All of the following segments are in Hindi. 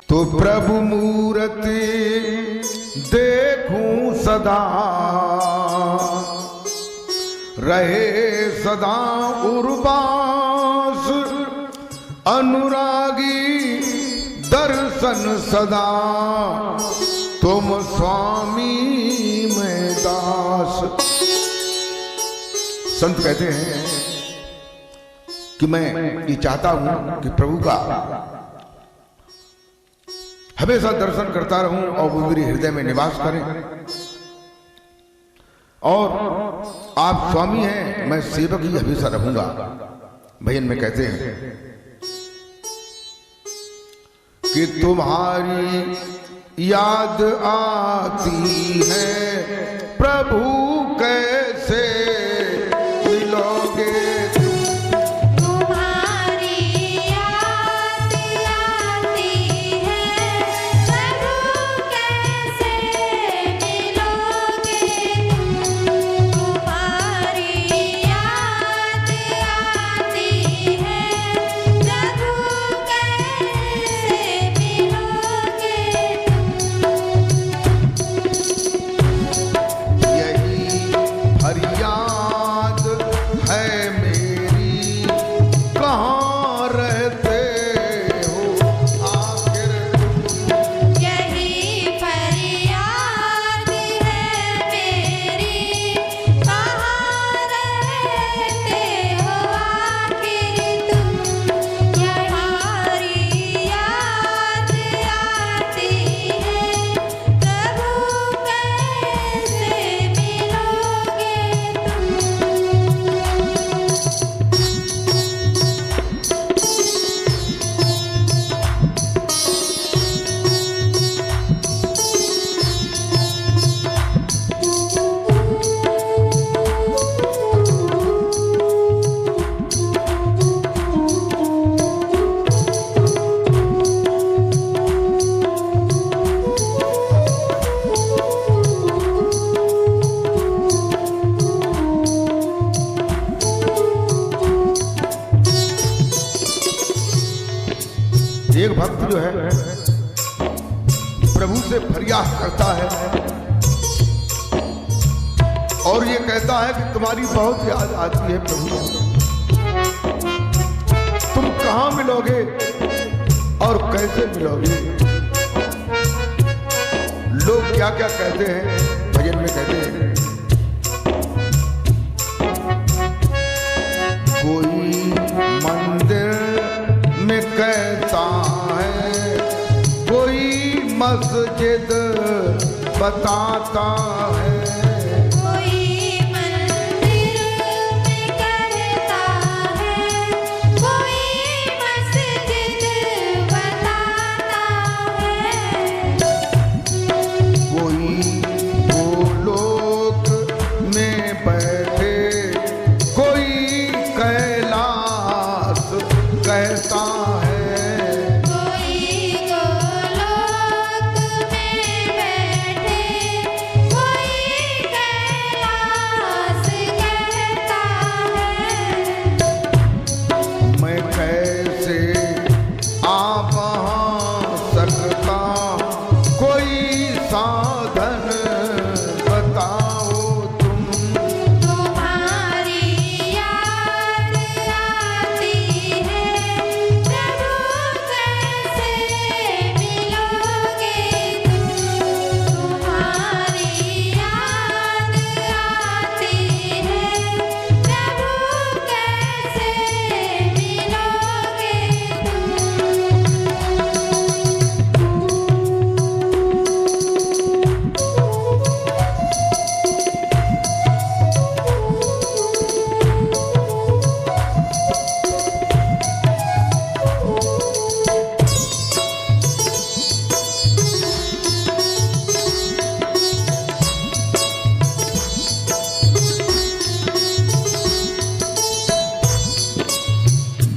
तो प्रभु मूर्ति देखूं सदा, रहे सदा उर्वास अनुरागी दर्शन सदा, तुम स्वामी मैं दास। संत कहते हैं कि मैं ये चाहता हूं कि प्रभु का हमेशा दर्शन करता रहूं और वो मेरे हृदय में निवास करें। और आप स्वामी हैं, मैं सेवक ही हमेशा रहूंगा। भजन में कहते हैं कि तुम्हारी याद आती है प्रभु कैसे मिलोगे, एक भक्त जो है प्रभु से फरियाद करता है और ये कहता है कि तुम्हारी बहुत याद आती है प्रभु, तुम कहां मिलोगे और कैसे मिलोगे। लोग क्या क्या कहते हैं, भजन में कहते हैं कोई मंदिर में कहता है, कोई मस्जिद बताता है, कोई मंदिर में कहता है, कोई मस्जिद बताता है, कोई गोलोक में बैठे, कोई कैलाश कहता है,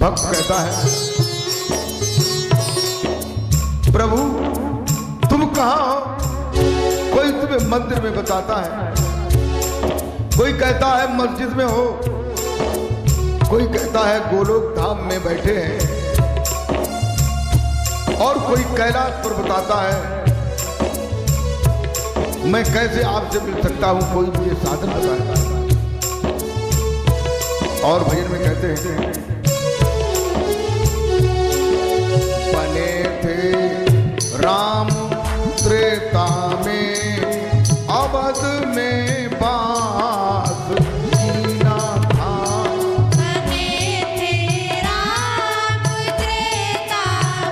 भक्त कहता है प्रभु तुम कहां हो, कोई तुम्हें मंदिर में बताता है, कोई कहता है मस्जिद में हो, कोई कहता है गोलोक धाम में बैठे हैं। और कोई कैलाश पर बताता है मैं कैसे आपसे मिल सकता हूं, कोई मुझे साधन बताए। और भजन में कहते हैं बने थे राम त्रेता में अवध में बास कीना था। बने थे राम त्रेता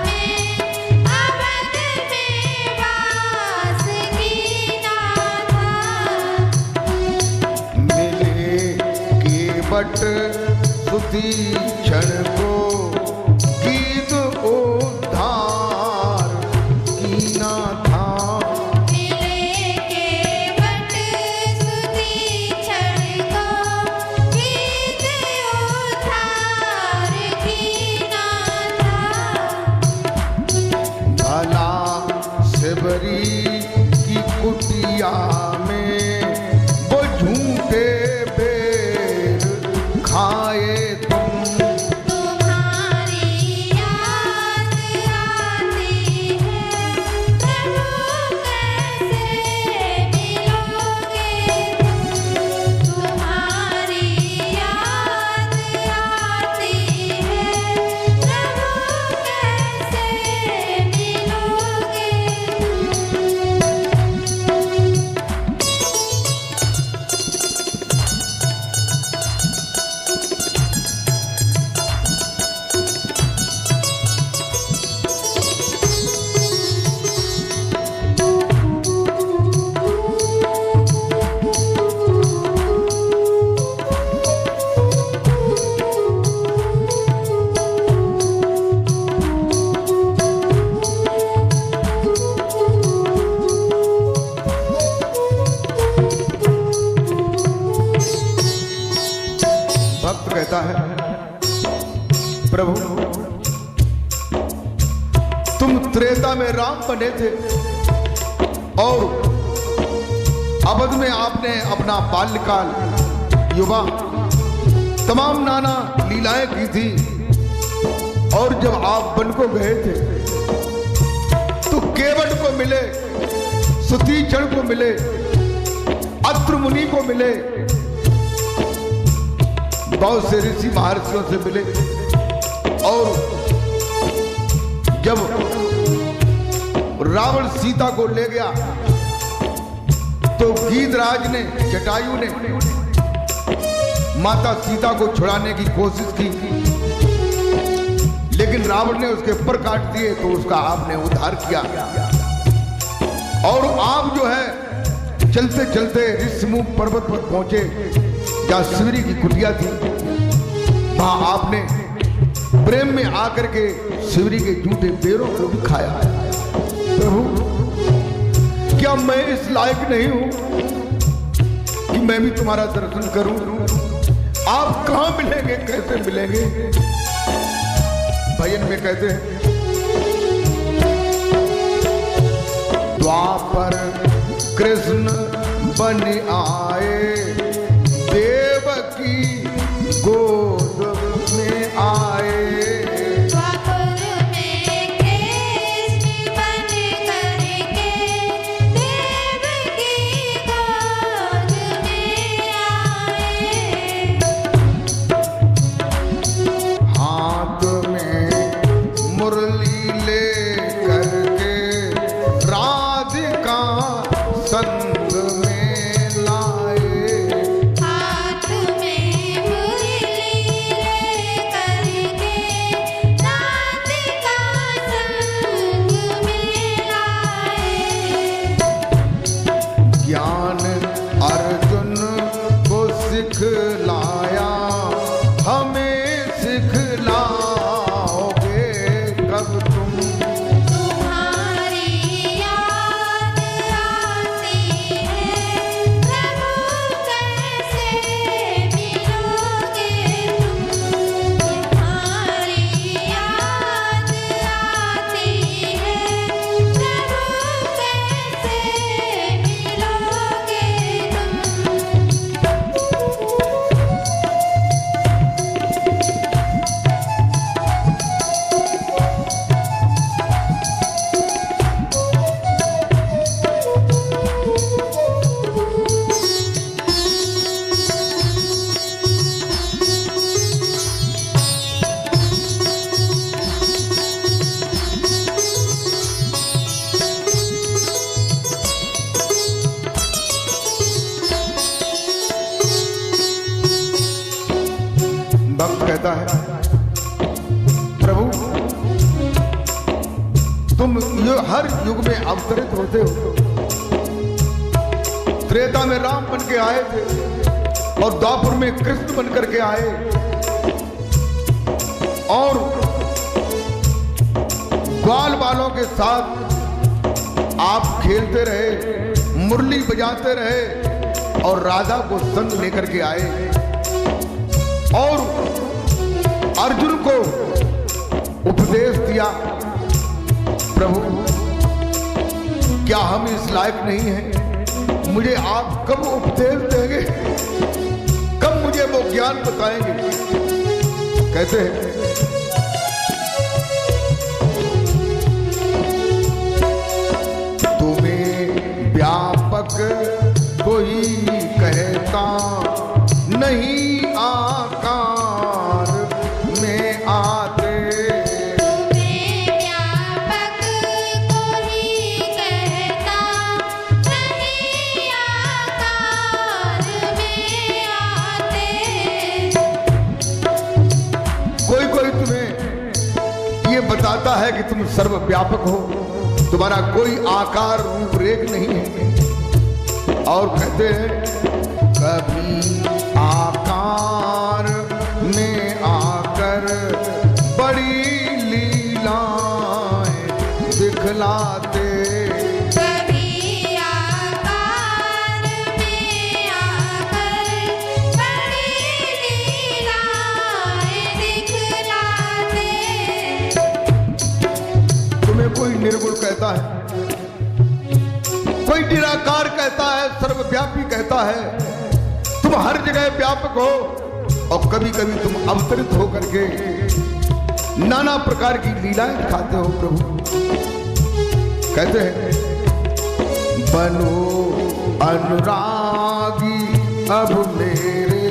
में अवध में वास कीना था। मिले केवट सुतीक्षण को गीत उद्धार कीना था। मिले केवट सुतीक्षण को गीत उद्धार कीना था। भला शिवरी की कुटिया में वो झूठे बेर खाए तुम। तुम्हारी याद आती है प्रभु कैसे मिलोगे तुम। तुम्हारी याद आती है प्रभु कैसे मिलोगे भक्त कहता है प्रभु तुम त्रेता में राम बने थे और अवध में आपने अपना बाल्यकाल युवा तमाम नाना लीलाएं की थी। और जब आप वन को गए थे तो केवट को मिले, सुतीक्षण को मिले, अत्र मुनि को मिले, बहुत से ऋषि महर्षियों से मिले। और जब रावण सीता को ले गया तो गीधराज ने, जटायु ने माता सीता को छुड़ाने की कोशिश की, लेकिन रावण ने उसके पर काट दिए तो उसका आपने उद्धार किया। और आप जो है चलते चलते ऋषिमुख पर्वत पर पहुंचे जहां शिवरी की कुटिया थी। वहां आपने प्रेम में आकर के शिवरी के जूठे बेरों को भी खाया। प्रभु क्या मैं इस लायक नहीं हूं कि मैं भी तुम्हारा दर्शन करूं? आप कहां मिलेंगे, कैसे मिलेंगे? भजन में कहते हैं द्वापर कृष्ण बन आए देवकी गोद में आए। द्वापर में कृष्ण बन करके देवकी गोद में आए। हाथ में मुरली ले करके राधिका संग में लाए। कहता है, प्रभु तुम हर युग में अवतरित होते हो। त्रेता में राम बन के आए थे और द्वापर में कृष्ण बन करके आए, और ग्वाल बालों के साथ आप खेलते रहे, मुरली बजाते रहे और राधा को संग लेकर के आए, और अर्जुन को उपदेश दिया। प्रभु क्या हम इस लायक नहीं हैं? मुझे आप कब उपदेश देंगे? कब मुझे वो ज्ञान बताएंगे? कहते हैं, तुम्हें व्यापक कोई कहता नहीं आकार में आते। तुम्हें व्यापक कोई कहता नहीं आकार में आते। कोई कोई तुम्हें ये बताता है कि तुम सर्वव्यापक हो, तुम्हारा कोई आकार रूपरेख नहीं है, और कहते हैं कभी आकार में आकर बड़ी लीलाएं दिखलाते। कभी आकार में आकर बड़ी लीलाएं दिखलाते। तुम्हें कोई निर्गुण कहता है, कोई निराकार कहता है, सर्वव्यापी कहता है, तुम हर जगह व्यापक हो, और कभी कभी तुम अवतरित होकर के नाना प्रकार की लीलाएं दिखाते हो। प्रभु कहते हैं, बनो अनुरागी अब मेरे,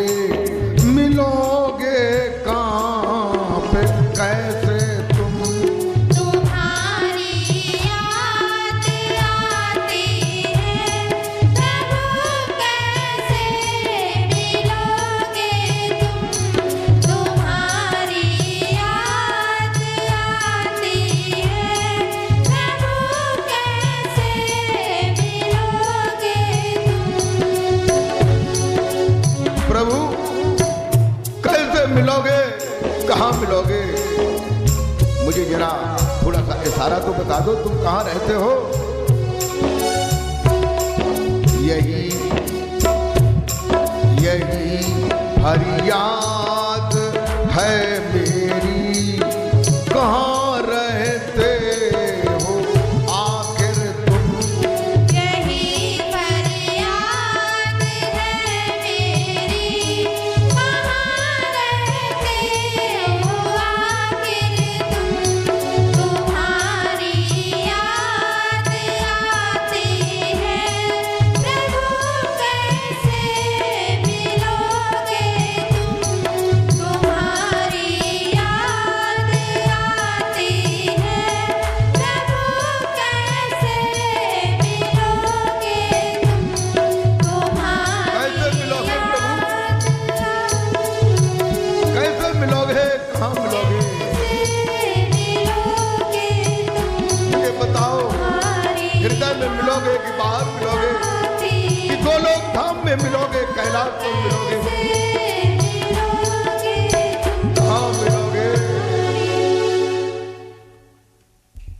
मिलोगे कहाँ पे कैसे तुम। तुम्हारी याद आती है प्रभु, कैसे मिलोगे तुम। तुम्हारी याद आती है प्रभु, कैसे मिलोगे तुम। प्रभु कैसे मिलोगे, कहाँ मिलोगे? मुझे जरा थोड़ा सा इशारा तो बता दो, तुम कहाँ रहते हो? यही फरियाद है मेरी, कहाँ रहते हो आखिर तुम। यही फरियाद है मेरी, कहाँ रहते हो आखिर तुम। तुम्हारी याद आती है प्रभु, कैसे मिलोगे तुम। तुम्हारी याद आती है प्रभु, कैसे मिलोगे तुम। कैसे मिलोगे प्रभु? कैसे मिलोगे, कहाँ मिलोगे? मुझे बताओ, हृदय में मिलोगे कि बाहर मिलोगे, कि गोलोक धाम में मिलोगे, कैलाश में मिलोगे?